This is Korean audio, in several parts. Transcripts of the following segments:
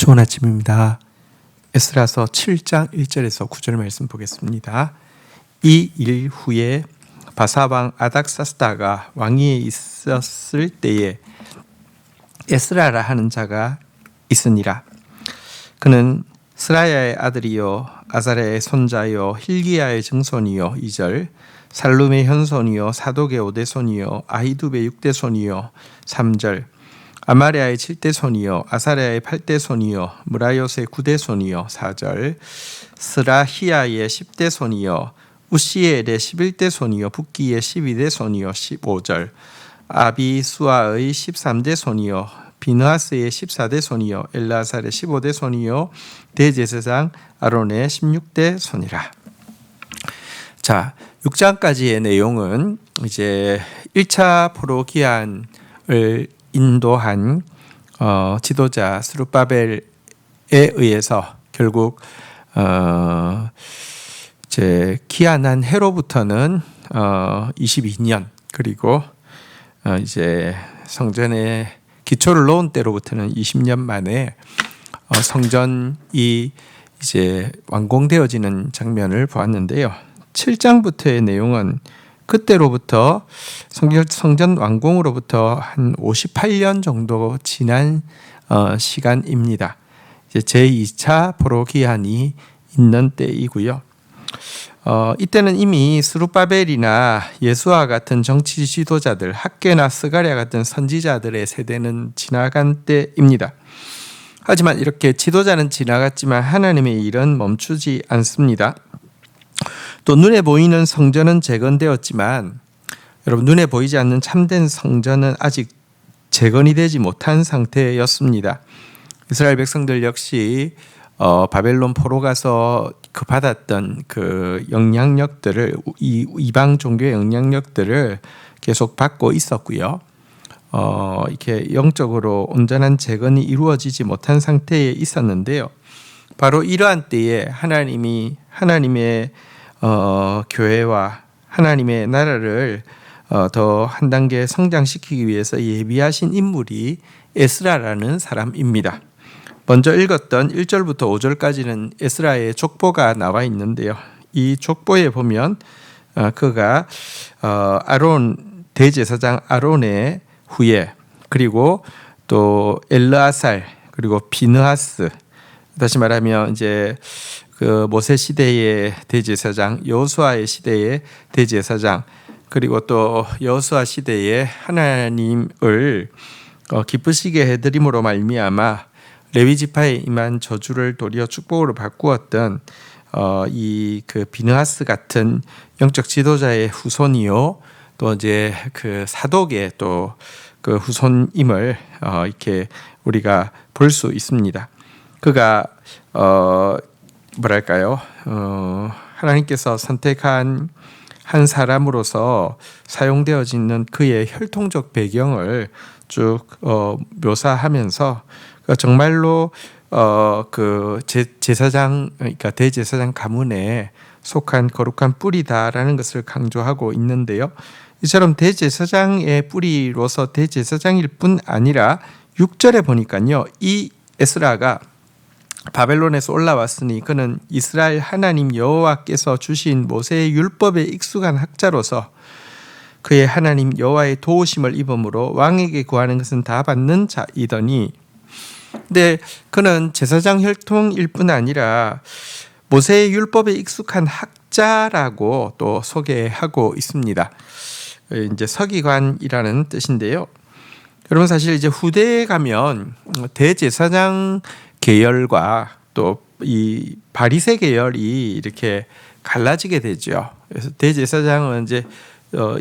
좋은 아침입니다. 에스라서 7장 1절에서 9절 말씀 보겠습니다. 이 일 후에 바사왕 아닥사스다가 왕위에 있었을 때에 에스라라 하는 자가 있으니라. 그는 스라야의 아들이요 아사랴의 손자요 hil기야의 증손이요 2절 살룸의 현손이요 사독의 5대손이요 아히두베의 6대손이요 3절 아마랴의 7대손이요 아사랴의 8대손이요 무라요스의 9대손이요 4절 스라히야의 10대손이요 우시엘의 11대손이요 붓기의 12대손이요 15절 아비수아의 13대손이요 비느하스의 14대손이요 엘라살의 15대손이요 대제사장 아론의 16대손이라. 자, 6장까지의 내용은 이제 1차 포로 기한을 인도한 지도자 스룹바벨에 의해서 결국 이제 기한한 해로부터는 22년 그리고 이제 성전에 기초를 놓은 때로부터는 20년 만에 성전이 이제 완공되어지는 장면을 보았는데요. 7장부터의 내용은 그때로부터 성전 완공으로부터 한 58년 정도 지난 시간입니다. 이제 제2차 포로 기한이 있는 때이고요. 이때는 이미 스룹바벨이나 예수와 같은 정치 지도자들, 학계나 스가랴 같은 선지자들의 세대는 지나간 때입니다. 하지만 이렇게 지도자는 지나갔지만 하나님의 일은 멈추지 않습니다. 또 눈에 보이는 성전은 재건되었지만 여러분 눈에 보이지 않는 참된 성전은 아직 재건이 되지 못한 상태였습니다. 이스라엘 백성들 역시 바벨론 포로 가서 그 받았던 그 영향력들을 이방 종교의 영향력들을 계속 받고 있었고요. 이렇게 영적으로 온전한 재건이 이루어지지 못한 상태에 있었는데요. 바로 이러한 때에 하나님의 교회와 하나님의 나라를 더 한 단계 성장시키기 위해서 예비하신 인물이 에스라라는 사람입니다. 먼저 읽었던 1절부터 5절까지는 에스라의 족보가 나와 있는데요. 이 족보에 보면 그가 아론 대제사장 아론의 후예 그리고 또 엘르아살 그리고 비느하스 다시 말하면 이제 그 모세 시대의 대제사장 여호수아의 시대의 대제사장 그리고 또 여호수아 시대의 하나님을 기쁘시게 해드림으로 말미암아 레위 지파에 임한 저주를 도리어 축복으로 바꾸었던 이 그 비느하스 같은 영적 지도자의 후손이요 또 이제 그 사독의 또 그 후손임을 이렇게 우리가 볼 수 있습니다. 그가 뭐랄까요? 하나님께서 선택한 한 사람으로서 사용되어지는 그의 혈통적 배경을 쭉 묘사하면서 정말로 그 제사장 그러니까 대제사장 가문에 속한 거룩한 뿌리다라는 것을 강조하고 있는데요. 이처럼 대제사장의 뿌리로서 대제사장일 뿐 아니라 6절에 보니까요. 이 에스라가 바벨론에서 올라왔으니 그는 이스라엘 하나님 여호와께서 주신 모세의 율법에 익숙한 학자로서 그의 하나님 여호와의 도우심을 입음으로 왕에게 구하는 것은 다 받는 자이더니 근데 그는 제사장 혈통일 뿐 아니라 모세의 율법에 익숙한 학자라고 또 소개하고 있습니다. 이제 서기관이라는 뜻인데요. 여러분 사실 이제 후대에 가면 대제사장 계열과 또 이 바리새 계열이 이렇게 갈라지게 되죠. 그래서 대제사장은 이제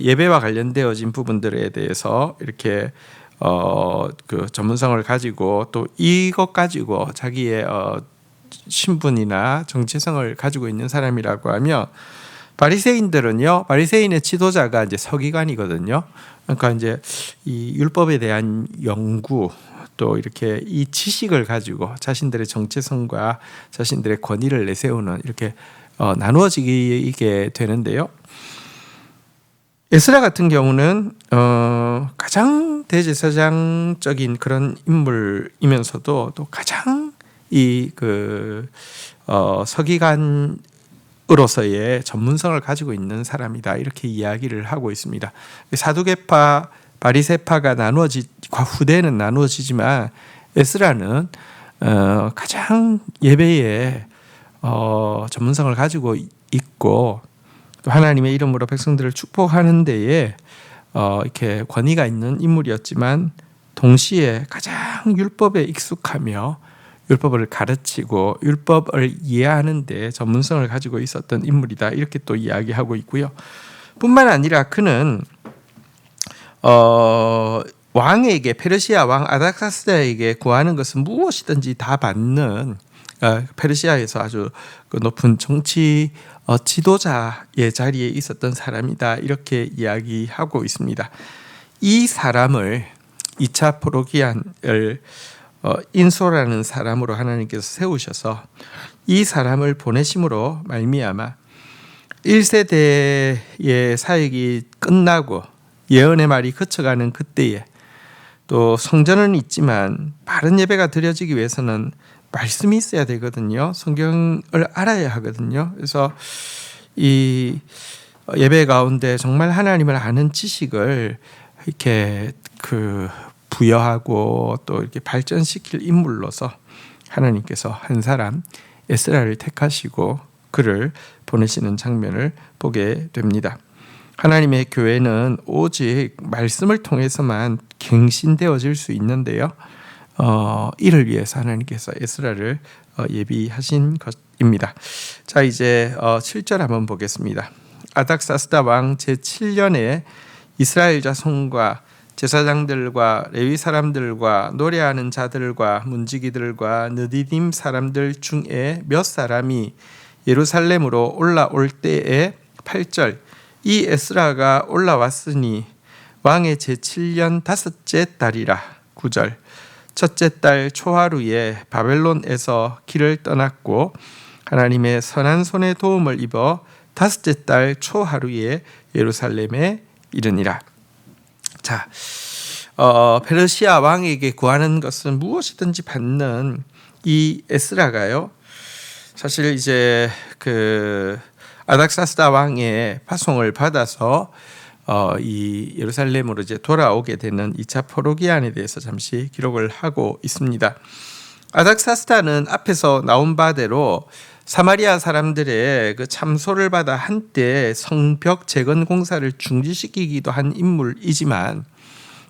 예배와 관련되어진 부분들에 대해서 이렇게 그 전문성을 가지고 또 이것 가지고 자기의 신분이나 정체성을 가지고 있는 사람이라고 하면 바리새인들은요. 바리새인의 지도자가 이제 서기관이거든요. 그러니까 이제 이 율법에 대한 연구 또 이렇게 이 지식을 가지고 자신들의 정체성과 자신들의 권위를 내세우는 이렇게 나누어지게 되는데요. 에스라 같은 경우는 가장 대제사장적인 그런 인물이면서도 또 가장 서기관으로서의 전문성을 가지고 있는 사람이다 이렇게 이야기를 하고 있습니다. 사두개파, 바리새파가 후대는 나누어지지만 에스라는 가장 예배에 전문성을 가지고 있고 또 하나님의 이름으로 백성들을 축복하는 데에 이렇게 권위가 있는 인물이었지만 동시에 가장 율법에 익숙하며 율법을 가르치고 율법을 이해하는 데 전문성을 가지고 있었던 인물이다 이렇게 또 이야기하고 있고요. 뿐만 아니라 그는 왕에게 페르시아 왕 아닥사스다에게 구하는 것은 무엇이든지 다 받는 페르시아에서 아주 높은 정치 지도자의 자리에 있었던 사람이다 이렇게 이야기하고 있습니다. 이 사람을 2차 포로기한을 인소라는 사람으로 하나님께서 세우셔서 이 사람을 보내심으로 말미암아 1세대의 사역이 끝나고 예언의 말이 그쳐가는 그때에 또 성전은 있지만 바른 예배가 드려지기 위해서는 말씀이 있어야 되거든요. 성경을 알아야 하거든요. 그래서 이 예배 가운데 정말 하나님을 아는 지식을 이렇게 부여하고 또 이렇게 발전시킬 인물로서 하나님께서 한 사람 에스라를 택하시고 그를 보내시는 장면을 보게 됩니다. 하나님의 교회는 오직 말씀을 통해서만 갱신되어질 수 있는데요. 이를 위해서 하나님께서 에스라를 예비하신 것입니다. 자, 이제 7절 한번 보겠습니다. 아닥사스다 왕 제7년에 이스라엘 자손과 제사장들과 레위 사람들과 노래하는 자들과 문지기들과 느디딤 사람들 중에 몇 사람이 예루살렘으로 올라올 때에 8절 이 에스라가 올라왔으니 왕의 제7년 다섯째 달이라. 9절 첫째 달 초하루에 바벨론에서 길을 떠났고 하나님의 선한 손의 도움을 입어 다섯째 달 초하루에 예루살렘에 이르니라. 자, 페르시아 왕에게 구하는 것은 무엇이든지 받는 이 에스라가요. 사실 이제 아닥사스다 왕의 파송을 받아서 이 예루살렘으로 이제 돌아오게 되는 2차 포로기한에 대해서 잠시 기록을 하고 있습니다. 아닥사스다는 앞에서 나온 바대로 사마리아 사람들의 그 참소를 받아 한때 성벽 재건 공사를 중지시키기도 한 인물이지만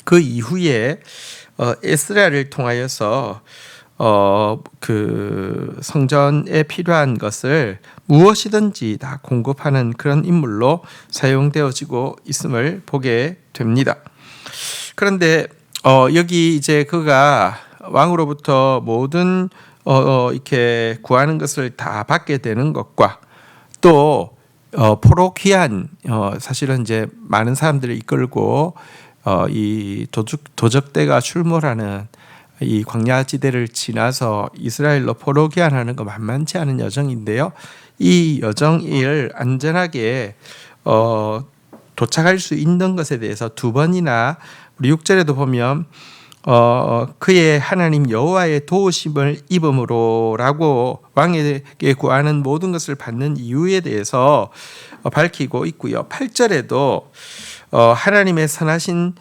그 이후에 에스라를 통하여서 그 성전에 필요한 것을 무엇이든지 다 공급하는 그런 인물로 사용되어지고 있음을 보게 됩니다. 그런데 여기 이제 그가 왕으로부터 모든 이렇게 구하는 것을 다 받게 되는 것과 또 포로 귀환 사실은 이제 많은 사람들을 이끌고 이 도적대가 출몰하는 이 광야 지대를 지나서 이스라엘로 포로 귀환하는 거 만만치 않은 여정인데요. 이 여정을 안전하게 도착할 수 있는 것에 대해서 두 번이나 우리 6절에도 보면 그의 하나님 여호와의 도우심을 입음으로라고 왕에게 구하는 모든 것을 받는 이유에 대해서 밝히고 있고요. 8절에도 하나님의 선하신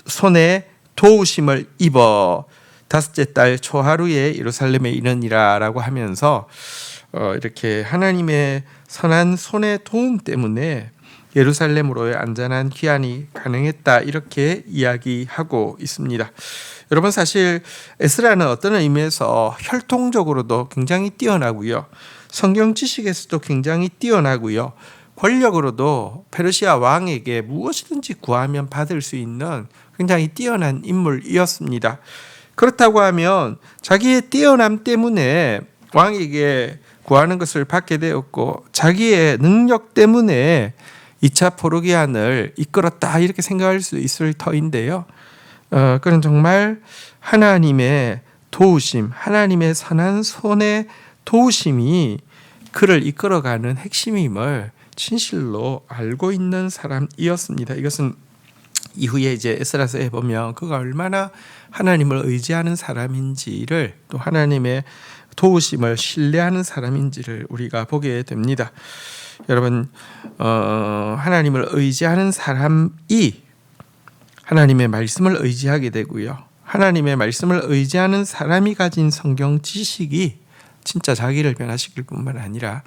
손에 도우심을 입어 다섯째 달 초하루에 예루살렘에 이르니라라고 하면서 이렇게 하나님의 선한 손의 도움 때문에 예루살렘으로의 안전한 귀환이 가능했다 이렇게 이야기하고 있습니다. 여러분 사실 에스라는 어떤 의미에서 혈통적으로도 굉장히 뛰어나고요. 성경 지식에서도 굉장히 뛰어나고요. 권력으로도 페르시아 왕에게 무엇이든지 구하면 받을 수 있는 굉장히 뛰어난 인물이었습니다. 그렇다고 하면 자기의 뛰어남 때문에 왕에게 구하는 것을 받게 되었고 자기의 능력 때문에 2차 포로기한을 이끌었다 이렇게 생각할 수 있을 터인데요. 그는 정말 하나님의 도우심, 하나님의 선한 손의 도우심이 그를 이끌어가는 핵심임을 진실로 알고 있는 사람이었습니다. 이것은 이후에 이제 에스라서에 보면 그가 얼마나 하나님을 의지하는 사람인지를, 또 하나님의 도우심을 신뢰하는 사람인지를 우리가 보게 됩니다. 여러분, 하나님을 의지하는 사람이 하나님의 말씀을 의지하게 되고요. 하나님의 말씀을 의지하는 사람이 가진 성경 지식이 진짜 자기를 변화시킬 뿐만 아니라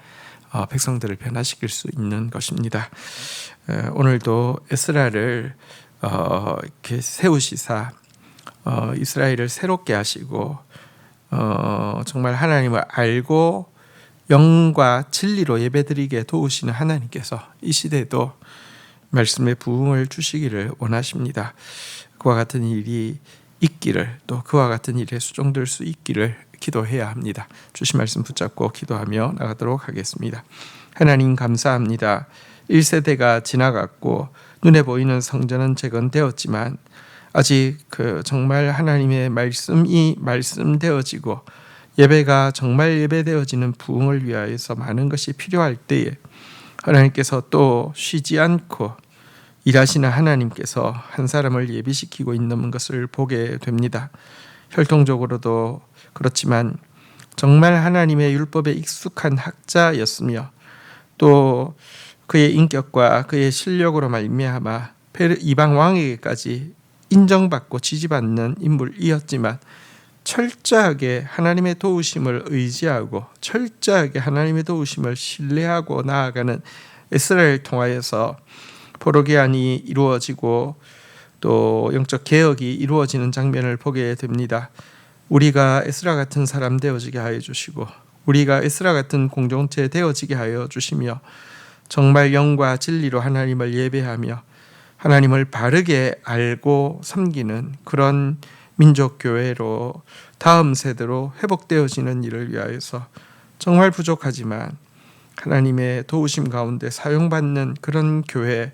백성들을 변화시킬 수 있는 것입니다. 오늘도 에스라를 이렇게 세우시사 이스라엘을 새롭게 하시고 정말 하나님을 알고 영과 진리로 예배드리게 도우시는 하나님께서 이 시대에도 말씀의 부흥을 주시기를 원하십니다. 그와 같은 일이 있기를, 또 그와 같은 일에 수종될 수 있기를 기도해야 합니다. 주신 말씀 붙잡고 기도하며 나가도록 하겠습니다. 하나님 감사합니다. 1세대가 지나갔고 눈에 보이는 성전은 재건되었지만 아직 정말 하나님의 말씀이 말씀되어지고 예배가 정말 예배되어지는 부흥을 위하여서 많은 것이 필요할 때에 하나님께서 또 쉬지 않고 일하시는 하나님께서 한 사람을 예비시키고 있는 것을 보게 됩니다. 혈통적으로도 그렇지만 정말 하나님의 율법에 익숙한 학자였으며 또 그의 인격과 그의 실력으로 말미암아 이방 왕에게까지 인정받고 지지받는 인물이었지만 철저하게 하나님의 도우심을 의지하고 철저하게 하나님의 도우심을 신뢰하고 나아가는 에스라를 통하여서 포로기한이 이루어지고 또 영적 개혁이 이루어지는 장면을 보게 됩니다. 우리가 에스라 같은 사람 되어지게 하여 주시고 우리가 에스라 같은 공동체 되어지게 하여 주시며 정말 영과 진리로 하나님을 예배하며 하나님을 바르게 알고 섬기는 그런 민족교회로 다음 세대로 회복되어지는 일을 위하여서 정말 부족하지만 하나님의 도우심 가운데 사용받는 그런 교회,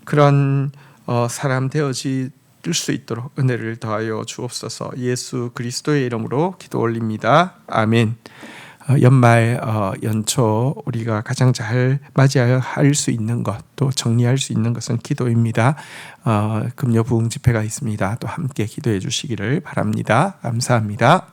그런 사람 되어질 수 있도록 은혜를 더하여 주옵소서. 예수 그리스도의 이름으로 기도 올립니다. 아멘. 연말 연초 우리가 가장 잘 맞이할 수 있는 것, 또 정리할 수 있는 것은 기도입니다. 금요 부흥 집회가 있습니다. 또 함께 기도해 주시기를 바랍니다. 감사합니다.